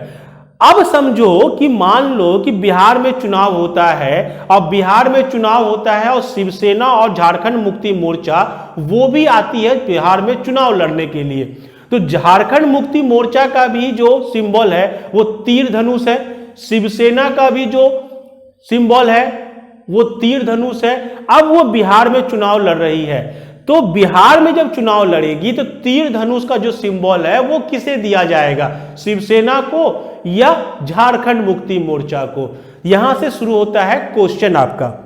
अब समझो कि मान लो कि बिहार में चुनाव होता है, और बिहार में चुनाव होता है और शिवसेना और झारखंड मुक्ति मोर्चा वो भी आती है बिहार में चुनाव लड़ने के लिए, तो झारखंड मुक्ति मोर्चा का भी जो सिंबल है वो तीर धनुष है, शिवसेना का भी जो सिंबल है वो तीर धनुष है। अब वो बिहार में चुनाव लड़ रही है, तो बिहार में जब चुनाव लड़ेगी तो तीर धनुष का जो सिंबल है वो किसे दिया जाएगा, शिवसेना को या झारखंड मुक्ति मोर्चा को। यहां से शुरू होता है क्वेश्चन आपका।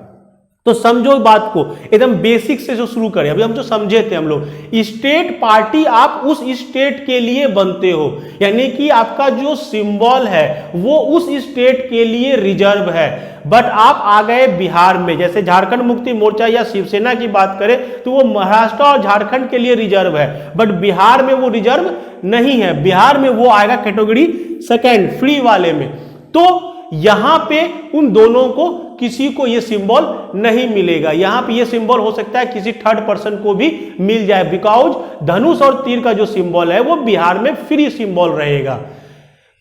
तो समझो बात को, एकदम बेसिक से जो शुरू करें, अभी हम जो समझे थे हम लोग, स्टेट पार्टी आप उस स्टेट के लिए बनते हो, यानी कि आपका जो सिंबल है वो उस स्टेट के लिए रिजर्व है। बट आप आ गए बिहार में, जैसे झारखंड मुक्ति मोर्चा या शिवसेना की बात करें तो वो महाराष्ट्र और झारखंड के लिए रिजर्व है, बट बिहार में वो रिजर्व नहीं है। बिहार में वो आएगा कैटेगरी सेकेंड फ्री वाले में। तो यहां पे उन दोनों को किसी को ये सिंबल नहीं मिलेगा। यहां पे ये सिंबल हो सकता है किसी थर्ड पर्सन को भी मिल जाए, बिकॉज धनुष और तीर का जो सिंबल है वो बिहार में फ्री सिंबल रहेगा।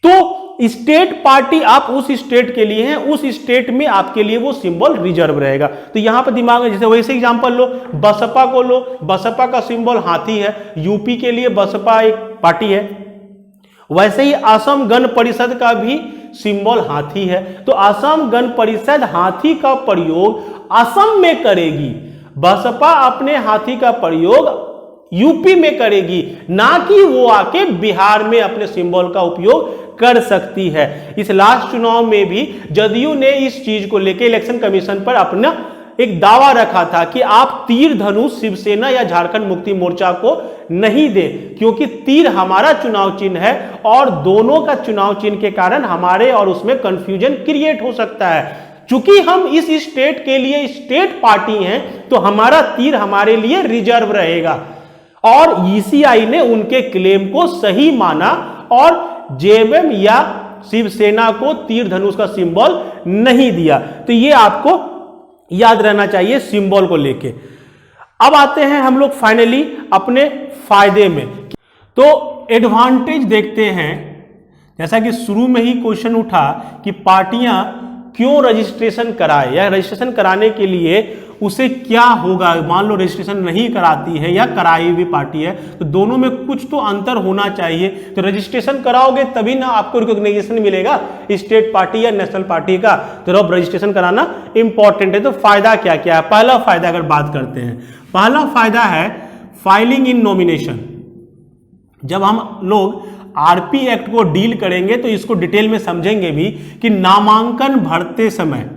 तो स्टेट पार्टी आप उस स्टेट के लिए हैं, उस स्टेट में आपके लिए वो सिंबल रिजर्व रहेगा। तो यहां पर दिमाग में, जैसे वैसे एग्जांपल लो, बसपा को लो, बसपा का सिंबल हाथी है, यूपी के लिए बसपा एक पार्टी है। वैसे ही असम गण परिषद का भी सिंबल हाथी है, तो असम गण परिषद हाथी का प्रयोग असम में करेगी, बसपा अपने हाथी का प्रयोग यूपी में करेगी, ना कि वो आके बिहार में अपने सिंबल का उपयोग कर सकती है। इस लास्ट चुनाव में भी जदयू ने इस चीज को लेकर इलेक्शन कमीशन पर अपना एक दावा रखा था कि आप तीर धनुष शिवसेना या झारखंड मुक्ति मोर्चा को नहीं दे, क्योंकि तीर हमारा चुनाव चिन्ह है और दोनों का चुनाव चिन्ह के कारण हमारे और उसमें कंफ्यूजन क्रिएट हो सकता है। चूंकि हम इस स्टेट के लिए स्टेट पार्टी हैं तो हमारा तीर हमारे लिए रिजर्व रहेगा। और ईसीआई ने उनके क्लेम को सही माना और जेएमएम या शिवसेना को तीर धनुष का सिंबल नहीं दिया। तो ये आपको याद रहना चाहिए सिंबल को लेके। अब आते हैं हम लोग फाइनली अपने फायदे में। तो एडवांटेज देखते हैं, जैसा कि शुरू में ही क्वेश्चन उठा कि पार्टियां क्यों रजिस्ट्रेशन कराए या रजिस्ट्रेशन कराने के लिए उसे क्या होगा। मान लो रजिस्ट्रेशन नहीं कराती है या कराई हुई पार्टी है, तो दोनों में कुछ तो अंतर होना चाहिए। तो रजिस्ट्रेशन कराओगे तभी ना आपको रिकॉग्निशन मिलेगा स्टेट पार्टी या नेशनल पार्टी का, तो अब रजिस्ट्रेशन कराना इंपॉर्टेंट है। तो फायदा क्या क्या है? पहला फायदा अगर बात करते हैं, पहला फायदा है फाइलिंग इन नॉमिनेशन। जब हम लोग आरपी एक्ट को डील करेंगे तो इसको डिटेल में समझेंगे भी कि नामांकन भरते समय,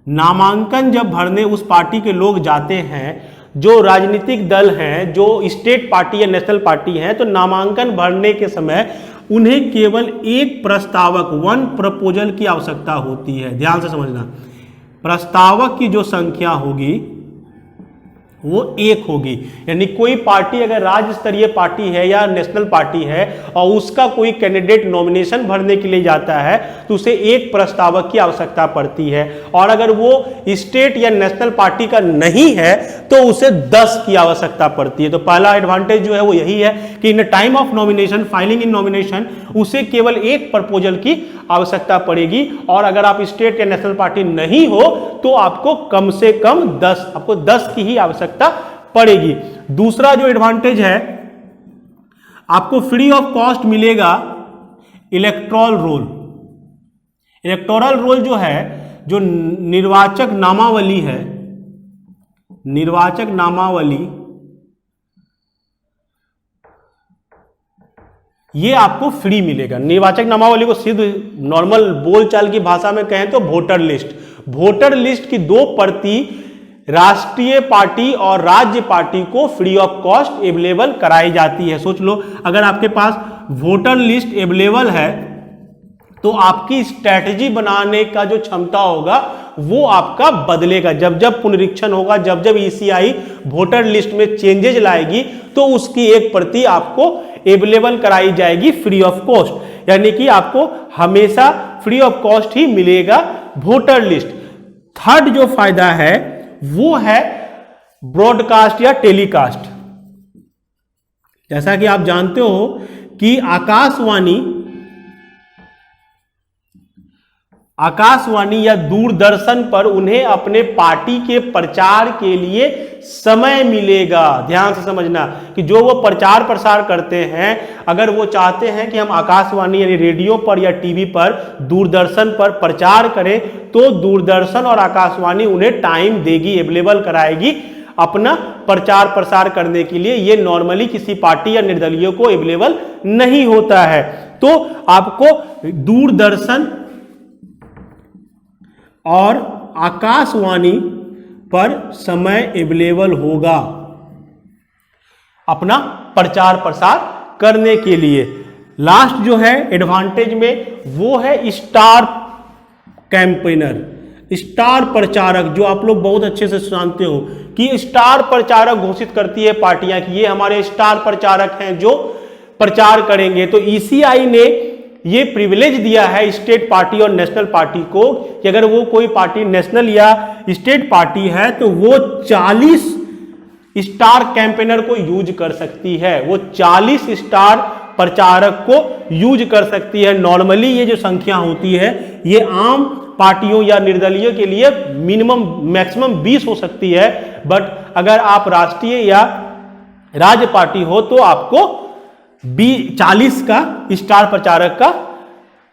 नामांकन जब भरने उस पार्टी के लोग जाते हैं, जो राजनीतिक दल हैं, जो स्टेट पार्टी या नेशनल पार्टी हैं, तो नामांकन भरने के समय उन्हें केवल एक प्रस्तावक, वन प्रपोजल की आवश्यकता होती है। ध्यान से समझना, प्रस्तावक की जो संख्या होगी वो एक होगी। यानी कोई पार्टी अगर राज्य स्तरीय पार्टी है या नेशनल पार्टी है और उसका कोई कैंडिडेट नॉमिनेशन भरने के लिए जाता है तो उसे एक प्रस्तावक की आवश्यकता पड़ती है, और अगर वो स्टेट या नेशनल पार्टी का नहीं है तो उसे 10 की आवश्यकता पड़ती है। तो पहला एडवांटेज जो है वो यही है कि in time of nomination, filing in nomination, उसे केवल एक प्रपोजल की आवश्यकता पड़ेगी, और अगर आप स्टेट या नेशनल पार्टी नहीं हो तो आपको कम से कम 10 की ही आवश्यकता पड़ेगी। दूसरा जो एडवांटेज है, आपको फ्री ऑफ कॉस्ट मिलेगा इलेक्टोरल रोल। इलेक्टोरल रोल जो है, जो निर्वाचक नामावली है, निर्वाचक नामावली, ये आपको फ्री मिलेगा। निर्वाचक नामावली को सिर्फ नॉर्मल बोलचाल की भाषा में कहें तो वोटर लिस्ट, वोटर लिस्ट की 2 प्रति राष्ट्रीय पार्टी और राज्य पार्टी को फ्री ऑफ कॉस्ट अवेलेबल कराई जाती है। सोच लो, अगर आपके पास वोटर लिस्ट अवेलेबल है तो आपकी स्ट्रैटेजी बनाने का जो क्षमता होगा वो आपका बदलेगा। जब जब पुनरीक्षण होगा, जब जब ईसीआई वोटर लिस्ट में चेंजेज लाएगी तो उसकी 1 प्रति आपको अवेलेबल कराई जाएगी फ्री ऑफ कॉस्ट। यानी कि आपको हमेशा फ्री ऑफ कॉस्ट ही मिलेगा वोटर लिस्ट। थर्ड जो फायदा है वो है ब्रॉडकास्ट या टेलीकास्ट। जैसा कि आप जानते हो कि आकाशवाणी या दूरदर्शन पर उन्हें अपने पार्टी के प्रचार के लिए समय मिलेगा। ध्यान से समझना कि जो वो प्रचार प्रसार करते हैं, अगर वो चाहते हैं कि हम आकाशवाणी यानी रेडियो पर या टीवी पर, दूरदर्शन पर प्रचार करें तो दूरदर्शन और आकाशवाणी उन्हें टाइम देगी, अवेलेबल कराएगी अपना प्रचार प्रसार करने के लिए। ये नॉर्मली किसी पार्टी या निर्दलीय को अवेलेबल नहीं होता है। तो आपको दूरदर्शन और आकाशवाणी पर समय अवेलेबल होगा अपना प्रचार प्रसार करने के लिए। लास्ट जो है एडवांटेज में वो है स्टार कैंपेनर, स्टार प्रचारक, जो आप लोग बहुत अच्छे से जानते हो कि स्टार प्रचारक घोषित करती है पार्टियां कि ये हमारे स्टार प्रचारक हैं जो प्रचार करेंगे। तो ईसीआई ने ये प्रिविलेज दिया है स्टेट पार्टी और नेशनल पार्टी को कि अगर वो कोई पार्टी नेशनल या स्टेट पार्टी है तो वो 40 स्टार कैंपेनर को यूज कर सकती है, वो 40 स्टार प्रचारक को यूज कर सकती है। नॉर्मली ये जो संख्या होती है ये आम पार्टियों या निर्दलीय के लिए मैक्सिमम 20 हो सकती है, बट अगर आप राष्ट्रीय या राज्य पार्टी हो तो आपको 40 का स्टार प्रचारक का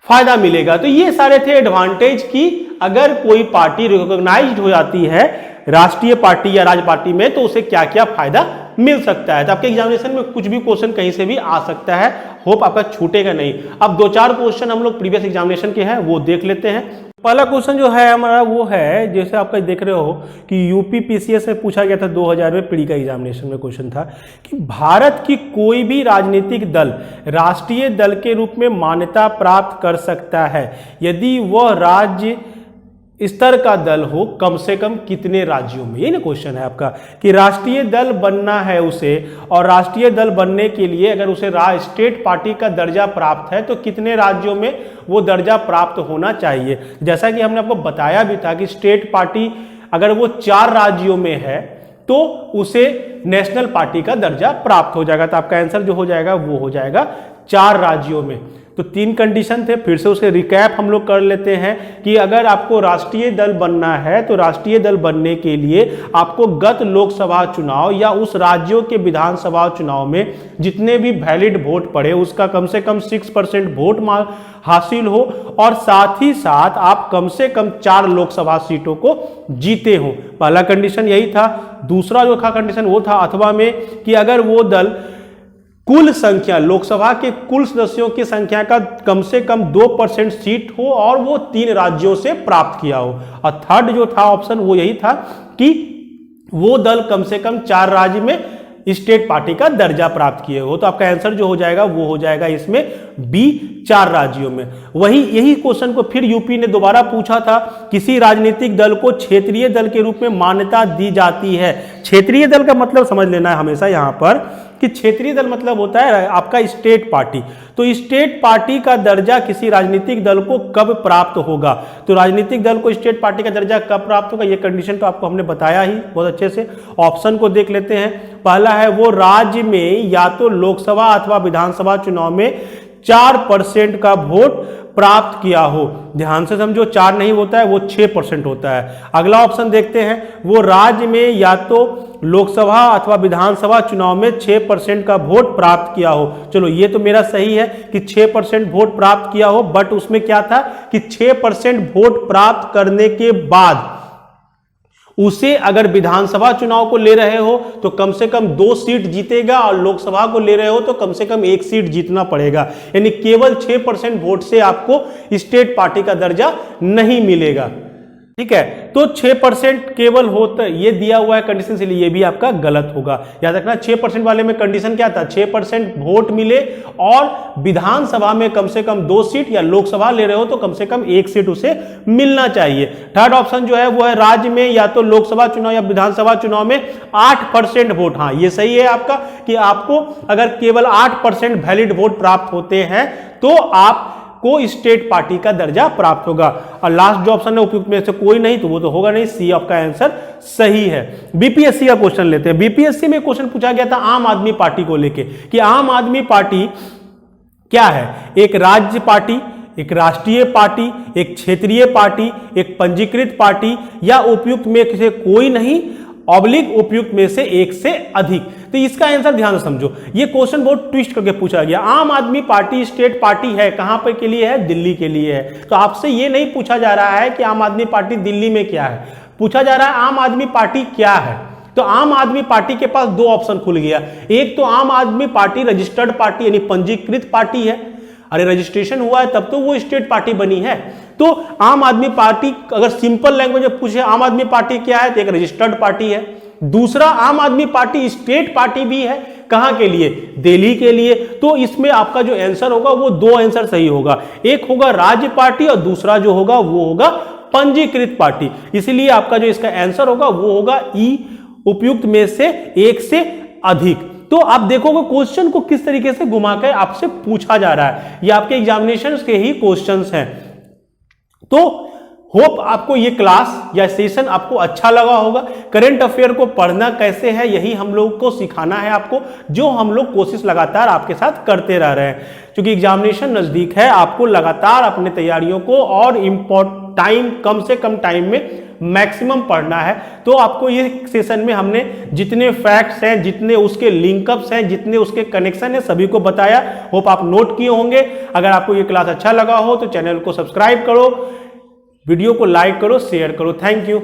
फायदा मिलेगा। तो ये सारे थे एडवांटेज कि अगर कोई पार्टी रिकॉग्नाइज्ड हो जाती है राष्ट्रीय पार्टी या राज्य पार्टी में तो उसे क्या क्या फायदा मिल सकता है। तो आपके एग्जामिनेशन में कुछ भी क्वेश्चन कहीं से भी आ सकता है, होप आपका छूटेगा नहीं। अब 2-4 क्वेश्चन हम लोग प्रीवियस एग्जामिनेशन के हैं वो देख लेते हैं। पहला क्वेश्चन जो है हमारा वो है, जैसे आप देख रहे हो कि यूपी पीसीएस से पूछा गया था 2000 में, प्री का एग्जामिनेशन में क्वेश्चन था कि भारत की कोई भी राजनीतिक दल राष्ट्रीय दल के रूप में मान्यता प्राप्त कर सकता है यदि वह राज्य स्तर का दल हो कम से कम कितने राज्यों में। ये ना क्वेश्चन है आपका कि राष्ट्रीय दल बनना है उसे, और राष्ट्रीय दल बनने के लिए अगर उसे स्टेट पार्टी का दर्जा प्राप्त है तो कितने राज्यों में वो दर्जा प्राप्त होना चाहिए। जैसा कि हमने आपको बताया भी था कि स्टेट पार्टी अगर वो 4 राज्यों में है तो उसे नेशनल पार्टी का दर्जा प्राप्त हो जाएगा। तो आपका आंसर जो हो जाएगा वो हो जाएगा 4 राज्यों में। तो 3 कंडीशन थे, फिर से उसे रिकैप हम लोग कर लेते हैं कि अगर आपको राष्ट्रीय दल बनना है तो राष्ट्रीय दल बनने के लिए आपको गत लोकसभा चुनाव या उस राज्यों के विधानसभा चुनाव में जितने भी वैलिड वोट पड़े उसका कम से कम 6% वोट हासिल हो, और साथ ही साथ आप कम से कम 4 लोकसभा सीटों को जीते हो। पहला कंडीशन यही था। दूसरा जो था कंडीशन वो था अथवा में कि अगर वो दल कुल संख्या लोकसभा के कुल सदस्यों की संख्या का कम से कम 2% सीट हो और वो 3 राज्यों से प्राप्त किया हो। और थर्ड जो था ऑप्शन वो यही था कि वो दल कम से कम 4 राज्य में स्टेट पार्टी का दर्जा प्राप्त किए हो। तो आपका आंसर जो हो जाएगा वो हो जाएगा इसमें बी, 4 राज्यों में। वही यही क्वेश्चन को फिर यूपी ने दोबारा पूछा था, किसी राजनीतिक दल को क्षेत्रीय दल के रूप में मान्यता दी जाती है। क्षेत्रीय दल का मतलब समझ लेना है हमेशा यहां पर कि क्षेत्रीय दल मतलब होता है आपका स्टेट पार्टी। तो स्टेट पार्टी का दर्जा किसी राजनीतिक दल को कब प्राप्त होगा? तो राजनीतिक दल को स्टेट पार्टी का दर्जा कब प्राप्त होगा, ये कंडीशन तो आपको हमने बताया ही बहुत अच्छे से। ऑप्शन को देख लेते हैं। पहला है वो राज्य में या तो लोकसभा अथवा विधानसभा चुनाव में 4% का वोट प्राप्त किया हो। ध्यान से समझो, 4 नहीं होता है, वो 6% होता है। अगला ऑप्शन देखते हैं, वो राज्य में या तो लोकसभा अथवा विधानसभा चुनाव में 6% का वोट प्राप्त किया हो। चलो ये तो मेरा सही है कि 6% वोट प्राप्त किया हो, बट उसमें क्या था कि 6% वोट प्राप्त करने के बाद उसे अगर विधानसभा चुनाव को ले रहे हो तो कम से कम 2 सीट जीतेगा और लोकसभा को ले रहे हो तो कम से कम 1 सीट जीतना पड़ेगा। यानी केवल 6% वोट से आपको स्टेट पार्टी का दर्जा नहीं मिलेगा। ठीक है, तो 6% केवल होता ये दिया हुआ है कंडीशन, से ये भी आपका गलत होगा। याद रखना 6% वाले में कंडीशन क्या था, 6% वोट मिले और विधानसभा में कम से कम 2 सीट, या लोकसभा ले रहे हो तो कम से कम 1 सीट उसे मिलना चाहिए। थर्ड ऑप्शन जो है वो है राज्य में या तो लोकसभा चुनाव या विधानसभा चुनाव में 8% वोट। हाँ ये सही है आपका कि आपको अगर केवल 8% वैलिड वोट प्राप्त होते हैं तो आप को स्टेट पार्टी का दर्जा प्राप्त होगा। और लास्ट जो ऑप्शन है उपयुक्त में से कोई नहीं, तो वो तो होगा नहीं, सी आपका आंसर सही है। बीपीएससी का क्वेश्चन लेते हैं। बीपीएससी में क्वेश्चन पूछा गया था आम आदमी पार्टी को लेके कि आम आदमी पार्टी क्या है, एक राज्य पार्टी, एक राष्ट्रीय पार्टी, एक क्षेत्रीय पार्टी, एक पंजीकृत पार्टी, या उपयुक्त में से कोई नहीं ऑब्लिक उपयुक्त में से एक से अधिक। तो इसका आंसर ध्यान से समझो, ये क्वेश्चन बहुत ट्विस्ट करके पूछा गया। आम आदमी पार्टी स्टेट पार्टी है, कहां पर के लिए है, दिल्ली के लिए है। तो आपसे ये नहीं पूछा जा रहा है कि आम आदमी पार्टी दिल्ली में क्या है, पूछा जा रहा है आम आदमी पार्टी क्या है। तो आम आदमी पार्टी के पास 2 ऑप्शन खुल गया। एक तो आम आदमी पार्टी रजिस्टर्ड पार्टी यानी पंजीकृत पार्टी है, अरे रजिस्ट्रेशन हुआ है तब तो वो स्टेट पार्टी बनी है। तो आम आदमी पार्टी अगर सिंपल लैंग्वेज में पूछे आम आदमी पार्टी क्या है, तो एक रजिस्टर्ड पार्टी है। दूसरा आम आदमी पार्टी स्टेट पार्टी भी है, कहां के लिए, दिल्ली के लिए। तो इसमें आपका जो आंसर होगा वो 2 आंसर सही होगा, एक होगा राज्य पार्टी और दूसरा जो होगा वो होगा पंजीकृत पार्टी। इसलिए आपका जो इसका आंसर होगा वो होगा ई, उपयुक्त में से एक से अधिक। तो आप देखोगे क्वेश्चन को किस तरीके से घुमाकर आपसे पूछा जा रहा है, ये आपके एग्जामिनेशंस के ही क्वेश्चंस हैं। तो होप आपको ये क्लास या सेशन आपको अच्छा लगा होगा। करंट अफेयर को पढ़ना कैसे है यही हम लोग को सिखाना है आपको, जो हम लोग कोशिश लगातार आपके साथ करते रह रहे हैं। क्योंकि एग्जामिनेशन नजदीक है, आपको लगातार अपने तैयारियों को और टाइम कम से कम टाइम में मैक्सिमम पढ़ना है। तो आपको ये सेशन में हमने जितने फैक्ट्स हैं, जितने उसके लिंकअप्स हैं, जितने उसके कनेक्शन हैं, सभी को बताया। होप आप नोट किए होंगे। अगर आपको ये क्लास अच्छा लगा हो तो चैनल को सब्सक्राइब करो, वीडियो को लाइक करो, शेयर करो। Thank you.